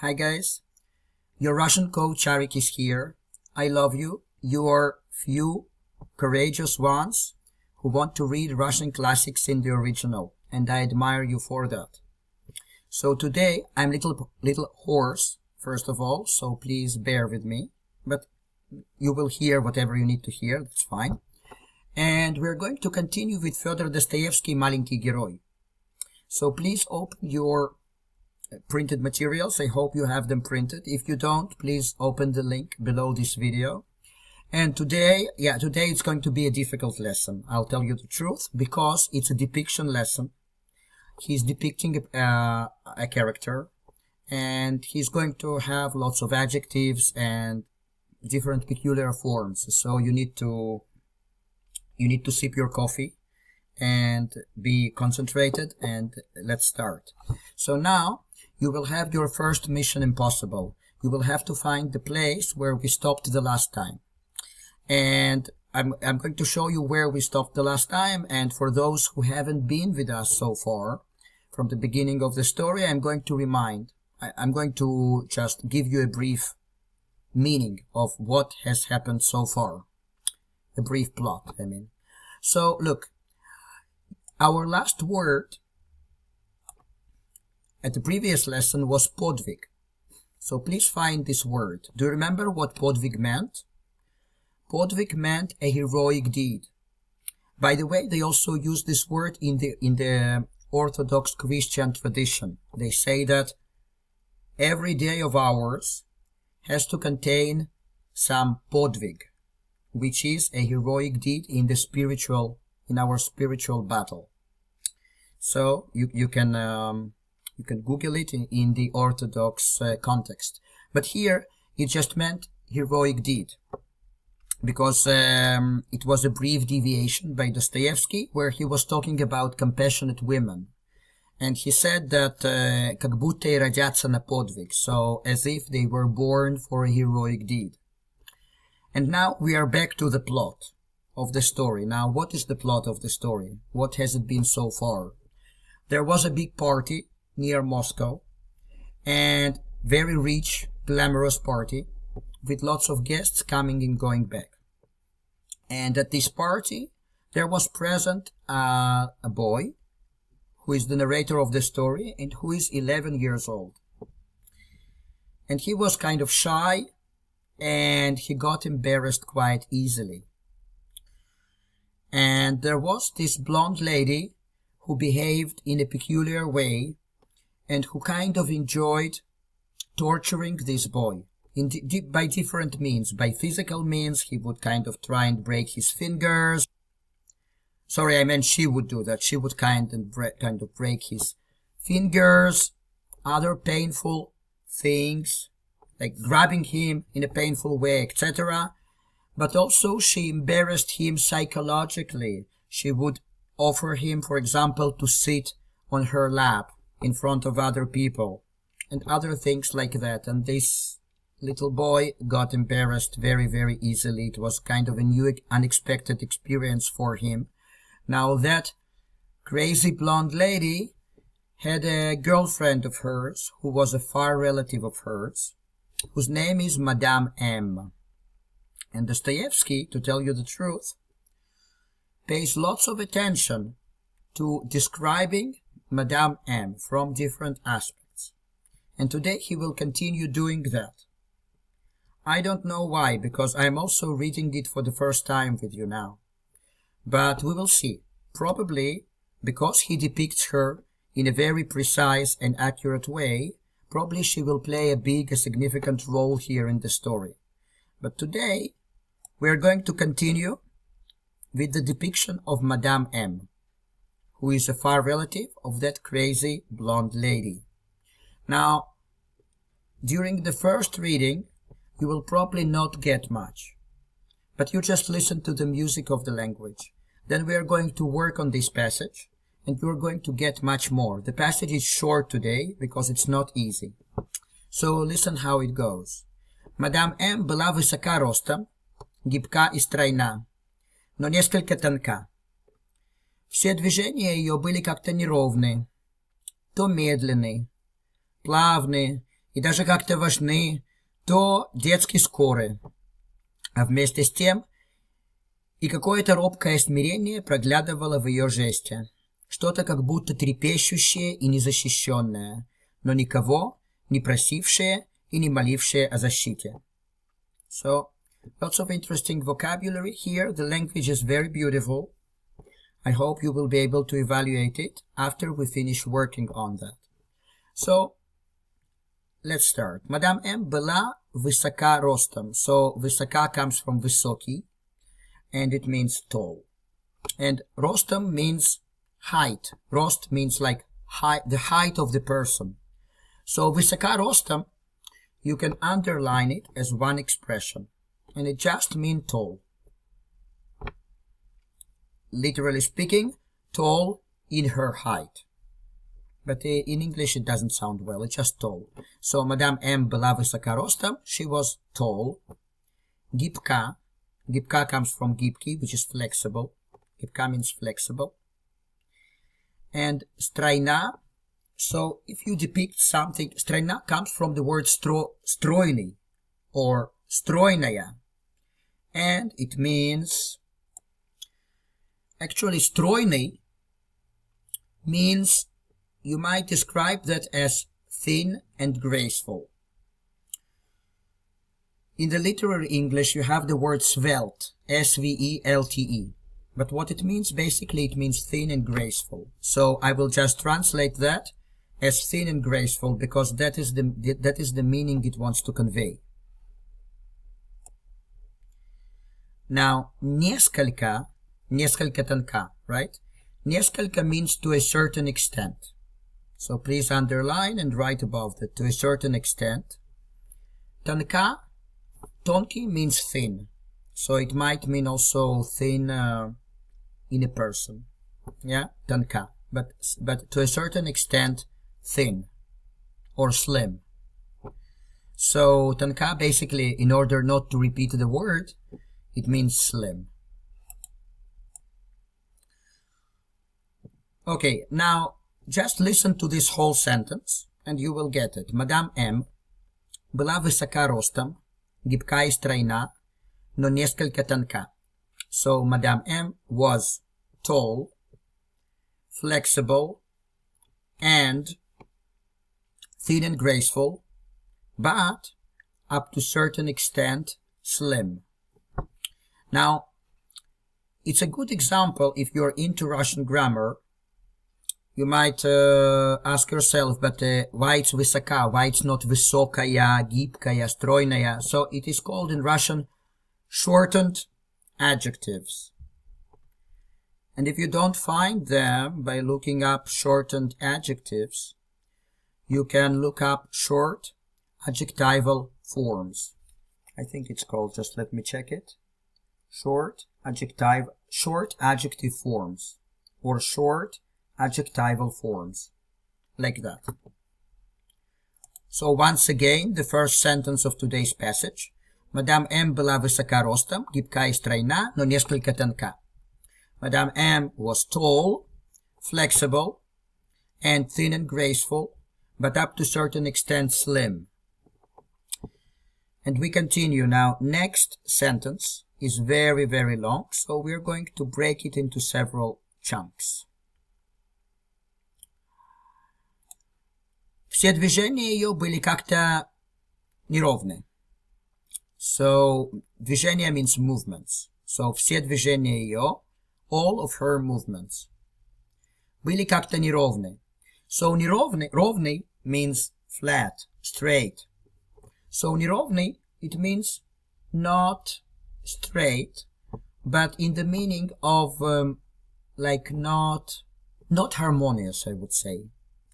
Hi guys, your Russian coach Arik is here. I love you. You are few courageous ones who want to read Russian classics in the original, and I admire you for that. So today I'm little hoarse, first of all, so please bear with me. But you will hear whatever you need to hear, that's fine. And we're going to continue with further Dostoyevsky, Маленький герой. So please open your printed materials. I hope you have them printed. If you don't, please open the link below this video. And today it's going to be a difficult lesson. I'll tell you the truth, because it's a depiction lesson. He's depicting a character, and he's going to have lots of adjectives and different peculiar forms. So you need to sip your coffee and be concentrated, and let's start. So now you will have your first mission impossible. You will have to find the place where we stopped the last time. And I'm going to show you where we stopped the last time, and for those who haven't been with us so far, from the beginning of the story, I'm going to just give you a brief meaning of what has happened so far. A brief plot, I mean. So, look, our last word at the previous lesson was podvig. So please find this word. Do you remember what podvig meant? Podvig meant a heroic deed. By the way, they also use this word in the Orthodox Christian tradition. They say that every day of ours has to contain some podvig, which is a heroic deed in our spiritual battle. So you can Google it in the Orthodox context. But here it just meant heroic deed, because it was a brief deviation by Dostoevsky, where he was talking about compassionate women. And he said that как будто и родятся на подвиг, so as if they were born for a heroic deed. And now we are back to the plot of the story. Now, what is the plot of the story? What has it been so far? There was a big party near Moscow, and very rich, glamorous party, with lots of guests coming and going back. And at this party, there was present a boy, who is the narrator of the story, and who is 11 years old. And he was kind of shy, and he got embarrassed quite easily. And there was this blonde lady who behaved in a peculiar way, and who kind of enjoyed torturing this boy by different means. By physical means, he would kind of try and break his fingers. Sorry, I meant she would do that. She would kind of break his fingers, other painful things, like grabbing him in a painful way, etc. But also she embarrassed him psychologically. She would offer him, for example, to sit on her lap in front of other people, and other things like that. And this little boy got embarrassed very, very easily. It was kind of a new, unexpected experience for him. Now, that crazy blonde lady had a girlfriend of hers, who was a far relative of hers, whose name is Madame M. And Dostoevsky, to tell you the truth, pays lots of attention to describing Madame M from different aspects. And today he will continue doing that. I don't know why, because I'm also reading it for the first time with you now. But we will see. Probably because he depicts her in a very precise and accurate way, probably she will play a significant role here in the story. But today, we are going to continue with the depiction of Madame M, who is a far relative of that crazy blonde lady. Now, during the first reading, you will probably not get much, but you just listen to the music of the language. Then we are going to work on this passage, and you are going to get much more. The passage is short today because it's not easy. So listen how it goes. Мадам М. была высока ростом, гибка и стройна, но несколько тонка. Все движения ее были как-то неровные, то медленные, плавные и даже как-то важны, то детски скоры, а вместе с тем и какое-то робкое смирение проглядывало в ее жесте, что-то как будто трепещущее и незащищенное, но никого не просившее и не молившее о защите. So, lots of interesting vocabulary here. The language is very beautiful. I hope you will be able to evaluate it after we finish working on that. So, let's start. Мадам М была высока ростом. So, высока comes from высокий, and it means tall. And ростом means height. Рост means like the height of the person. So, высока ростом, you can underline it as one expression, and it just means tall. Literally speaking, tall in her height. But in English it doesn't sound well, it's just tall. So, Madame M была высока ростом, she was tall. Гибка, гибка comes from гибкий, which is flexible. Гибка means flexible. And стройна, so if you depict something, стройна comes from the word стройный or стройная. And it means, actually стройный means, you might describe that as thin and graceful. In the literary English you have the word svelte, S-V-E-L-T-E. But what it means, basically it means thin and graceful. So I will just translate that as thin and graceful because that is the meaning it wants to convey. Now, несколько тонка, right? Несколько means to a certain extent. So please underline and write above that, to a certain extent. Тонка, тонкий means thin. So it might mean also thin in a person. Yeah, тонка. But to a certain extent, thin or slim. So тонка, basically, in order not to repeat the word, it means slim. Okay, now just listen to this whole sentence and you will get it. Мадам М была высока ростом, гибка и стройна, но несколько тонка. So Madame M was tall, flexible, and thin and graceful, but up to a certain extent slim. Now, it's a good example if you're into Russian grammar. You might ask yourself, but why it's высока, why it's not высокая, гибкая, стройная? So it is called in Russian shortened adjectives. And if you don't find them by looking up shortened adjectives, you can look up short adjectival forms. I think it's called, just let me check it. Short adjective forms or short adjectival forms, like that. So once again, the first sentence of today's passage. Мадам М была высока ростом, гибка и стройна, но несколько тонка. Madame M was tall, flexible, and thin and graceful, but up to a certain extent slim. And we continue now. Next sentence is very, very long, so we're going to break it into several chunks. Все движения ее были как-то неровны. So, движение means movements. So, все движения ее, all of her movements, были как-то неровны. So, неровный, ровный means flat, straight. So, неровный, it means not straight, but in the meaning of like not harmonious, I would say.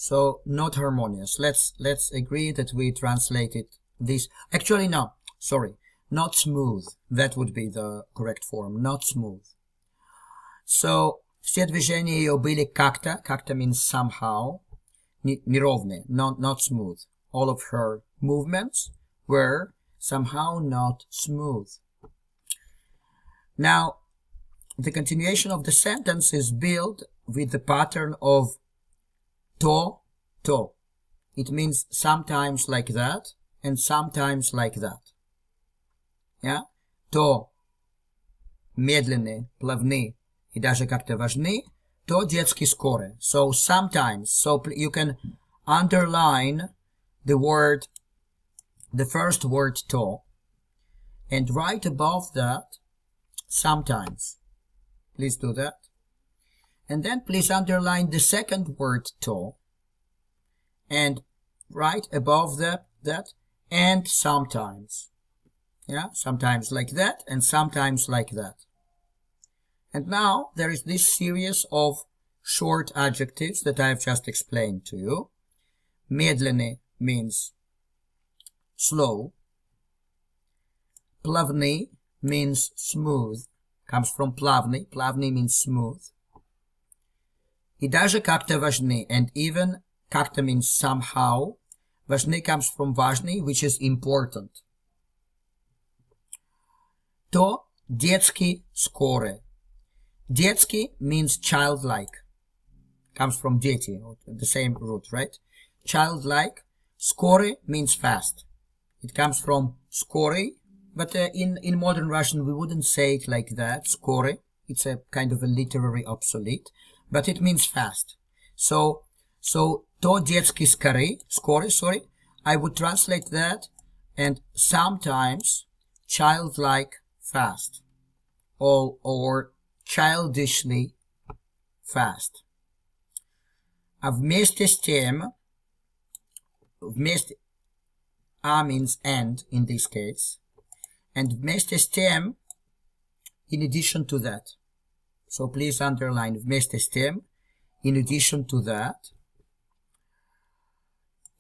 So, not harmonious. Let's agree that we translated this. Actually, no. Sorry. Not smooth. That would be the correct form. Not smooth. So, все движения ее были как-то. Как-то means somehow. Неровные. Not smooth. All of her movements were somehow not smooth. Now, the continuation of the sentence is built with the pattern of to. it means sometimes like that and sometimes like that. Yeah? То медленные, плавны и даже как-то важны, то детски скорые. So sometimes, so you can underline the word, the first word to, and right above that, sometimes. Please do that. And then please underline the second word to, and right above that, and sometimes. Yeah, sometimes like that and sometimes like that. And now there is this series of short adjectives that I have just explained to you. Медленный means slow. Плавный means smooth. Comes from плавный. Плавный means smooth. И даже как-то важны. And even как-то means somehow. Важны comes from важный, which is important. То детски скорые. Детский means childlike. Comes from дети, the same root, right? Childlike. Скорый means fast. It comes from скорый, but in modern Russian we wouldn't say it like that, скорый. It's a kind of a literary obsolete, but it means fast. So то детский скорый, I would translate that, and sometimes childlike fast, or childishly fast. А вместе с тем, вместе, means and in this case, and вместе с тем, in addition to that. So please underline вместе с тем, in addition to that.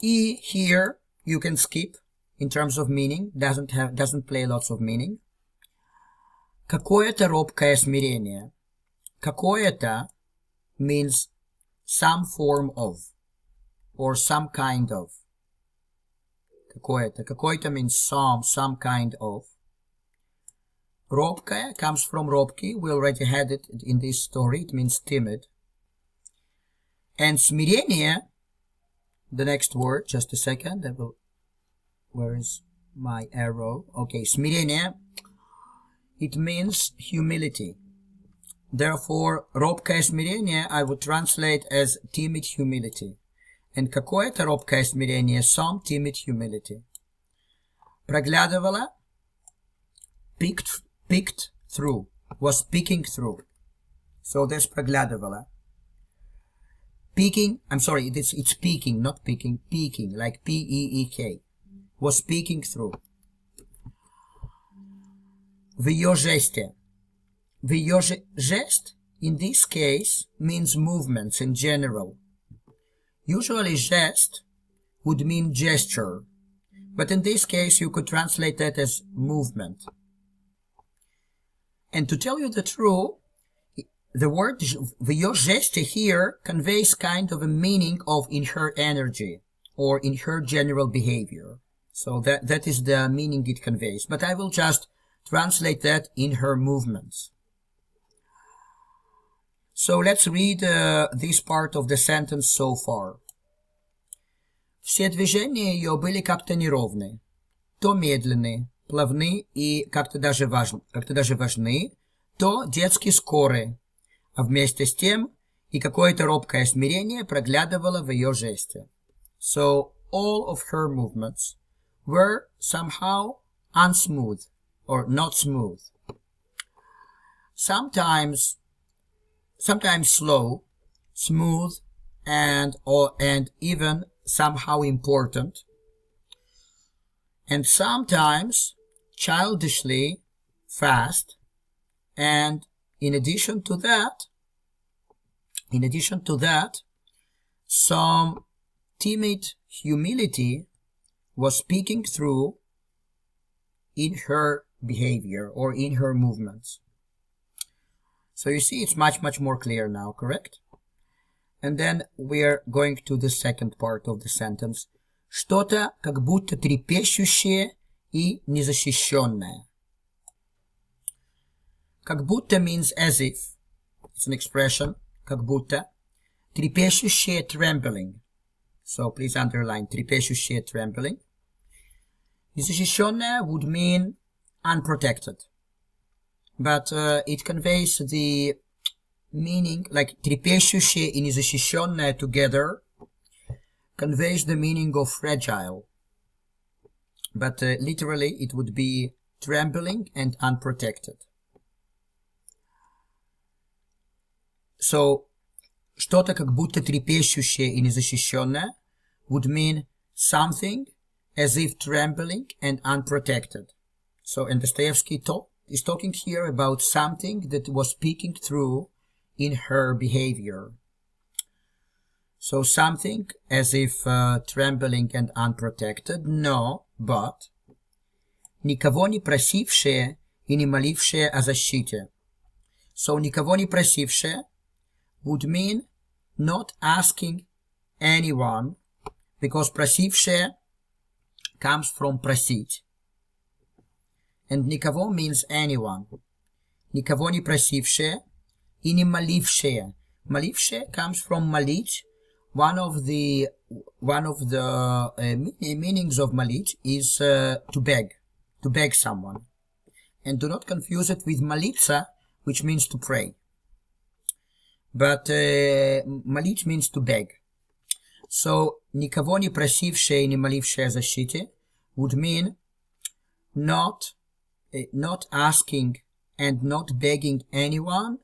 И here you can skip in terms of meaning, doesn't play lots of meaning. Какое-то робкое смирение. Какое-то means some form of, or some kind of. Какое-то. Какое-то means some kind of. Робкое comes from робкий. We already had it in this story. It means timid. And смирение, the next word, just a second. Where is my arrow? Okay, смирение. It means humility. Therefore, робкое смирение I would translate as timid humility. And какое-то робкое смирение, some timid humility. Проглядывала, picked through, was picking through. So there's проглядывала. Peeking, I'm sorry, it's peeking, not picking, peeking, like P-E-E-K. Was peeking through. В ее жесте. В ее жест, in this case, means movements in general. Usually gest would mean gesture, but in this case you could translate that as movement. And to tell you the truth, the word в ее жесте here conveys kind of a meaning of in her energy or in her general behavior. So that is the meaning it conveys. But I will just translate that in her movements. So let's read this part of the sentence so far. Все движения ее были как-то неровны, то медленные, плавны и как-то даже важны, то детски скорые, а вместе с тем и какое-то робкое смирение проглядывало в ее жесте. So all of her movements were somehow unsmooth or not smooth. Sometimes slow, smooth, and even somehow important, and sometimes childishly fast, and in addition to that, some timid humility was peeking through in her behavior or in her movements. So you see, it's much more clear now, correct? And then we're going to the second part of the sentence. Что-то как будто трепещущее и незащищенное. Как будто means as if. It's an expression. Как будто. Трепещущее, trembling. So please underline трепещущее, trembling. Незащищенное would mean unprotected. But it conveys the meaning, like трепещущее и незащищенное together conveys the meaning of fragile. But literally it would be trembling and unprotected. So, что-то как будто трепещущее и незащищенное would mean something as if trembling and unprotected. So, and Dostoevsky is talking here about something that was peeking through in her behavior. So, something as if trembling and unprotected, no, but никого не просившее и не молившее о защите. So, никого не просившее would mean not asking anyone, because просившее comes from просить. And никого means anyone. Никого не просившее и не молившее. Молившее comes from молить. One of the meanings of молить is to beg someone. And do not confuse it with молиться, which means to pray. But молить means to beg. So, никого не просившее и не молившее о защите would mean not asking and not begging anyone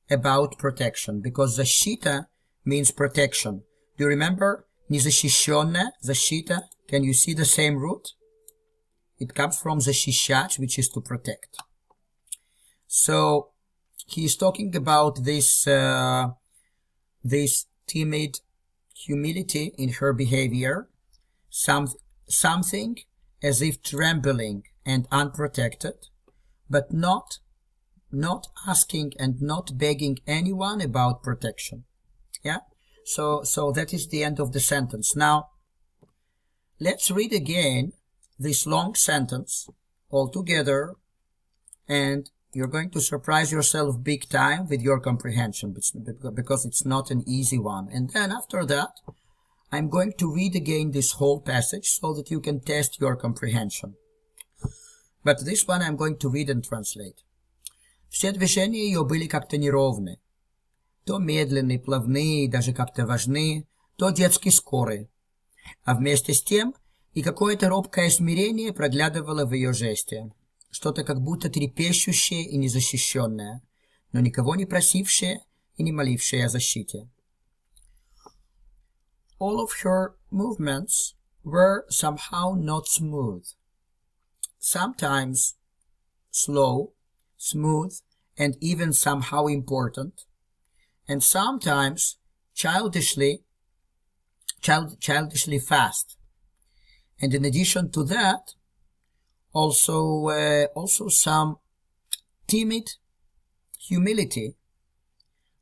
about protection, because защита means protection. Do you remember? Незащищенное, защита. Can you see the same root? It comes from защищать, which is to protect. So, he is talking about this timid humility in her behavior, something as if trembling and unprotected, but not asking and not begging anyone about protection. Yeah? So that is the end of the sentence. Now, let's read again this long sentence all together, and you're going to surprise yourself big time with your comprehension, because it's not an easy one. And then after that, I'm going to read again this whole passage so that you can test your comprehension. But this one I'm going to read and translate. Все движения ее были как-то неровны. То медленные, плавные, даже как-то важны, то детски скорые. А вместе с тем и какое-то робкое смирение проглядывало в ее жесте. Что-то как будто трепещущее и незащищенное, но никого не просившее и не молившее о защите. All of her movements were somehow not smooth. Sometimes slow, smooth, and even somehow important, and sometimes childishly fast. And in addition to that, also some timid humility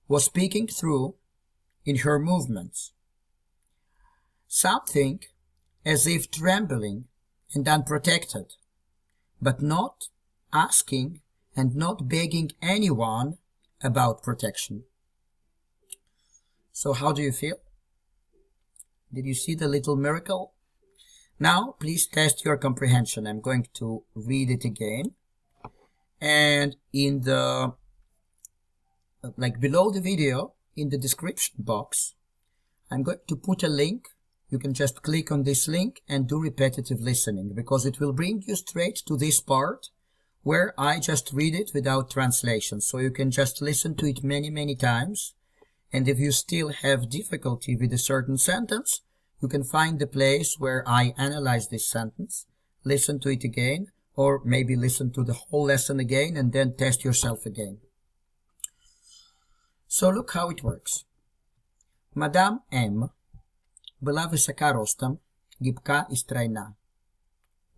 was peeking through in her movements. Something as if trembling and unprotected, but not asking and not begging anyone about protection. So how do you feel? Did you see the little miracle? Now, please test your comprehension. I'm going to read it again. And in the, below the video, in the description box, I'm going to put a link. You can just click on this link and do repetitive listening, because it will bring you straight to this part where I just read it without translation. So you can just listen to it many, many times. And if you still have difficulty with a certain sentence, you can find the place where I analyze this sentence, listen to it again, or maybe listen to the whole lesson again and then test yourself again. So look how it works. Мадам М. была высока ростом, гибка и стройна,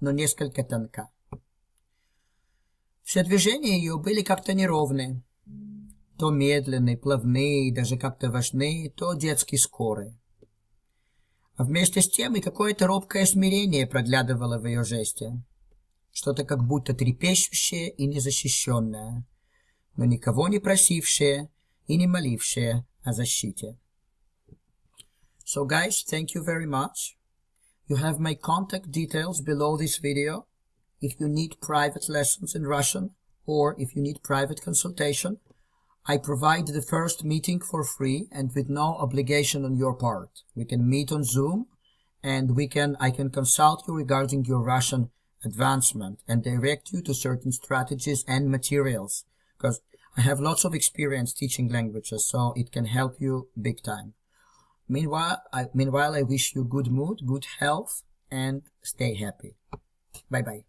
но несколько тонка. Все движения ее были как-то неровные, то медленные, плавные, даже как-то важные, то детски скорые. А вместе с тем и какое-то робкое смирение проглядывало в ее жесте. Что-то как будто трепещущее и незащищенное, но никого не просившее и не молившее о защите. So guys, thank you very much. You have my contact details below this video. If you need private lessons in Russian or if you need private consultation, I provide the first meeting for free and with no obligation on your part. We can meet on Zoom and I can consult you regarding your Russian advancement and direct you to certain strategies and materials, because I have lots of experience teaching languages, so it can help you big time. Meanwhile, I wish you good mood, good health, and stay happy. Bye-bye.